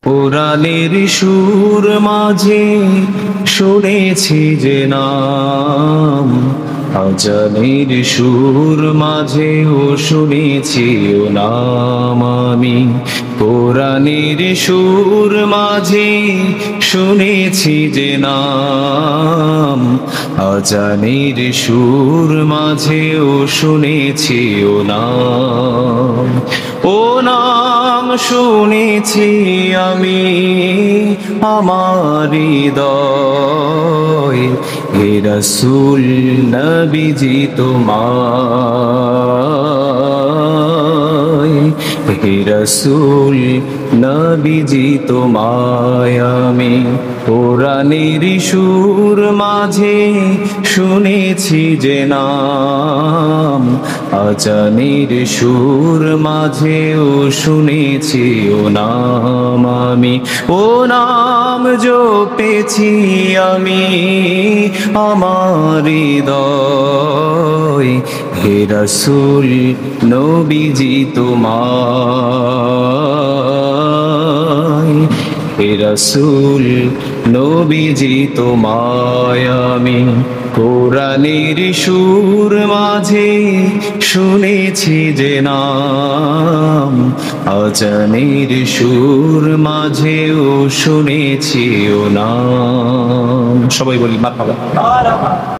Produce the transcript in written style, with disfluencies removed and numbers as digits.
কোরআনের সুর মাঝে শুনেছি যে নাম, আজানের সুর মাঝেও শুনেছি ও নাম আমি। কোরআনের সুর মাঝে শুনেছি যে নাম, আজানের সুর মাঝেও শুনেছি ও নাম। ও নাম শুনেছি আমি আমার হৃদয়, হে রাসূল নবীজি তোমায়, হে রাসূল নবীজি তোমায় আমি। কোরআনের সুর মাঝে শুনেছি যে নাম, আজানের সুর মাঝেও শুনেছি ও নাম আমি। ও নাম জপেছি আমি আমার হৃদয়, হে রাসূল নবীজি তোমায়, হে রাসূল নবীজি তোমায় আমি। কোরআনের সুর মাঝে শুনেছি যে নাম, আজানের সুর মাঝেও শুনেছি ও নাম। সবাই বলি মারহাবা।